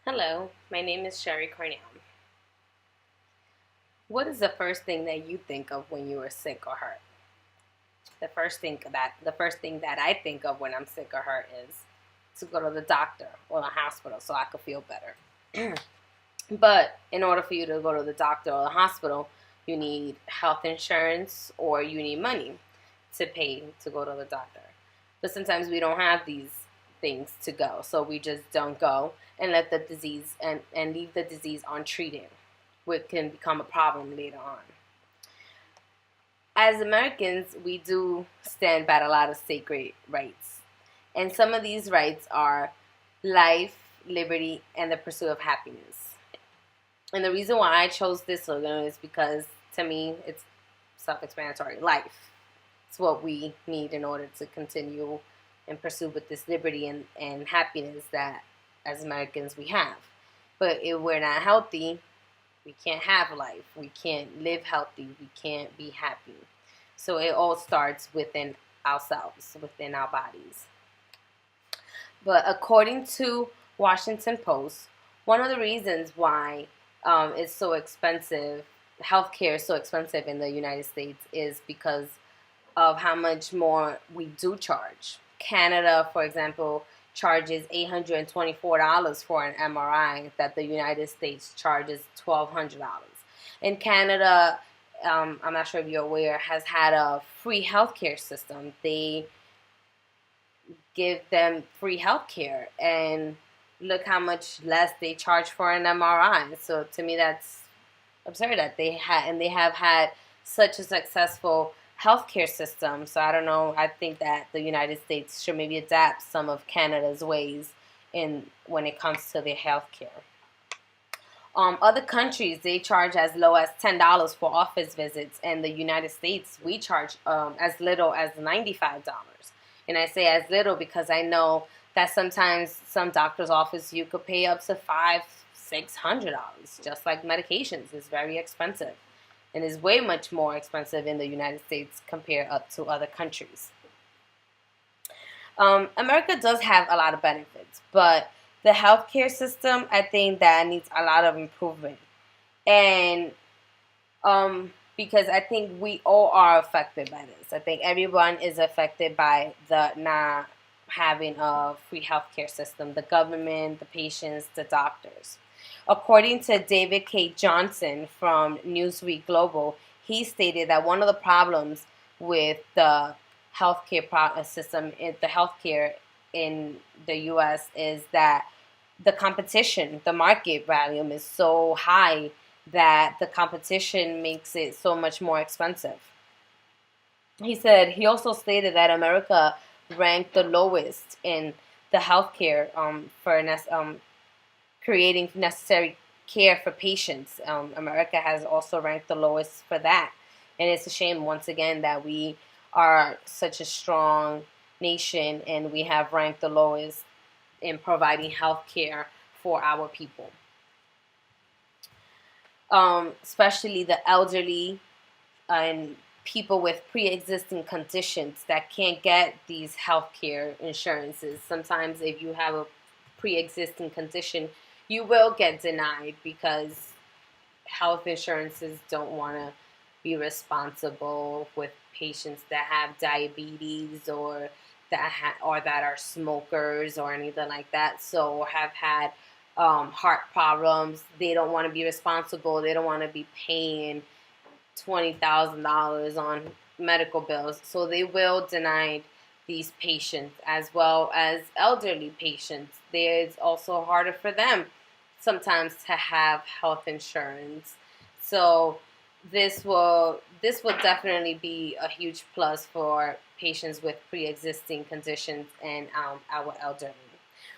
Hello, my name is Sherry Cornell. What is the first thing that you think of when you are sick or hurt? The first thing that I think of when I'm sick or hurt is to go to the doctor or the hospital so I could feel better. But in order for you to go to the doctor or the hospital, you need health insurance or you need money to pay to go to the doctor. But sometimes we don't have these things to go, so we just don't go and let the disease and leave the disease untreated, which can become a problem later on. As Americans, we do stand by a lot of sacred rights. And some of these rights are life, liberty, and the pursuit of happiness. And the reason why I chose this slogan is because, to me, it's self-explanatory. Life. It's what we need in order to continue and pursue with this liberty and happiness that, as Americans, we have. But if we're not healthy, we can't have life. We can't live healthy. We can't be happy. So it all starts within ourselves, within our bodies. But according to Washington Post, one of the reasons why it's so expensive, healthcare is so expensive in the United States, is because of how much more we do charge. Canada, for example, charges $824 for an MRI that the United States charges $1,200. In Canada, I'm not sure if you're aware, has had a free healthcare system. They give them free healthcare, and look how much less they charge for an MRI. So to me, that's absurd that they have had such a successful healthcare system. So I don't know. I think that the United States should maybe adapt some of Canada's ways in when it comes to their healthcare. Other countries, they charge as low as $10 for office visits. In the United States, we charge as little as $95. And I say as little because I know that sometimes some doctor's office you could pay up to $500-$600. Just like medications is very expensive, and is way much more expensive in the United States compared up to other countries. America does have a lot of benefits, but the healthcare system, I think that needs a lot of improvement. And because I think we all are affected by this. I think everyone is affected by the not having a free healthcare system, the government, the patients, the doctors. According to David K. Johnson from Newsweek Global, he stated that one of the problems with the healthcare system, the healthcare in the U.S., is that the competition, the market volume is so high that the competition makes it so much more expensive. He also stated that America ranked the lowest in the healthcare for creating necessary care for patients. America has also ranked the lowest for that. And it's a shame, once again, that we are such a strong nation and we have ranked the lowest in providing health care for our people. Especially the elderly and people with pre-existing conditions that can't get these health care insurances. Sometimes if you have a pre-existing condition, you will get denied because health insurances don't want to be responsible with patients that have diabetes or that are smokers or anything like that. So have had heart problems. They don't want to be responsible. They don't want to be paying $20,000 on medical bills. So they will deny these patients, as well as elderly patients. It's also harder for them sometimes to have health insurance. So this will definitely be a huge plus for patients with pre-existing conditions and our elderly.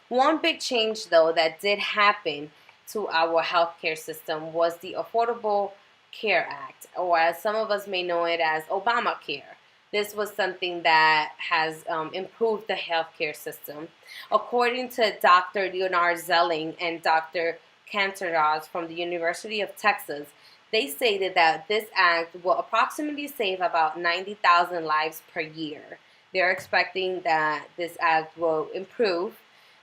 One big change, though, that did happen to our healthcare system was the Affordable Care Act, or as some of us may know it as Obamacare. This was something that has improved the healthcare system. According to Dr. Leonard Zelling and Dr. Cantoros from the University of Texas, they stated that this act will approximately save about 90,000 lives per year. They're expecting that this act will improve.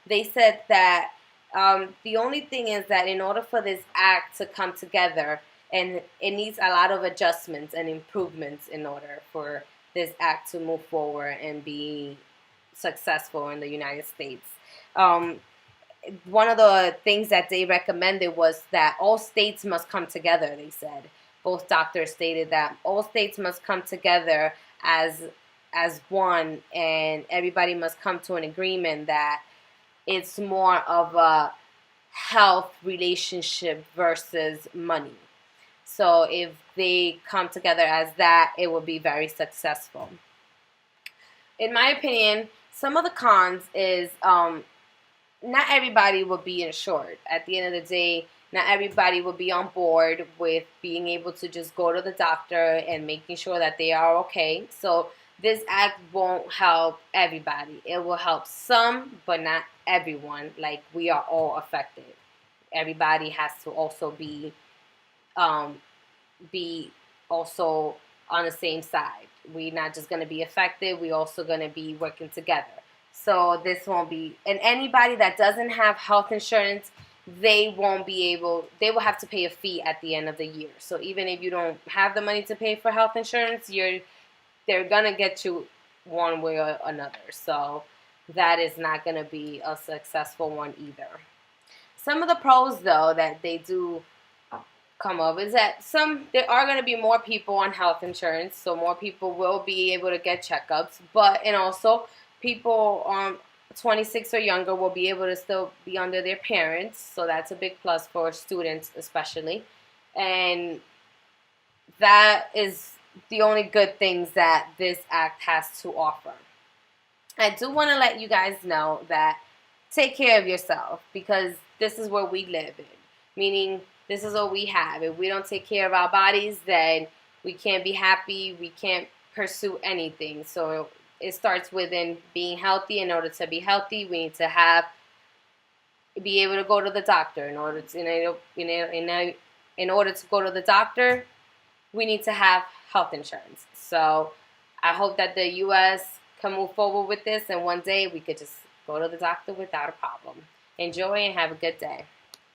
They said that The only thing is that in order for this act to come together, and it needs a lot of adjustments and improvements in order for this act to move forward and be successful in the United States. Um, One of the things that they recommended was that all states must come together, they said. Both doctors stated that all states must come together as one, and everybody must come to an agreement that it's more of a health relationship versus money. So if they come together as that, it will be very successful. In my opinion, some of the cons is not everybody will be insured. At the end of the day, not everybody will be on board with being able to just go to the doctor and making sure that they are okay. So this act won't help everybody. It will help some, but not everyone. Like, we are all affected. Everybody has to also um, be also on the same side. We're not just going to be affected. We're also going to be working together. So this won't be, and anybody that doesn't have health insurance, they won't be able, they will have to pay a fee at the end of the year. So even if you don't have the money to pay for health insurance, they're going to get you one way or another. So that is not going to be a successful one either. Some of the pros, though, that they do come up is that there are going to be more people on health insurance, so more people will be able to get checkups, and also people 26 or younger will be able to still be under their parents, so that's a big plus for students especially, and that is the only good things that this act has to offer. I do want to let you guys know that take care of yourself, because this is where we live in, meaning this is what we have. If we don't take care of our bodies, then we can't be happy, we can't pursue anything. So it starts within being healthy. In order to be healthy, we need to be able to go to the doctor. In order to go to the doctor, we need to have health insurance. So I hope that the U.S. can move forward with this, and one day we could just go to the doctor without a problem. Enjoy and have a good day.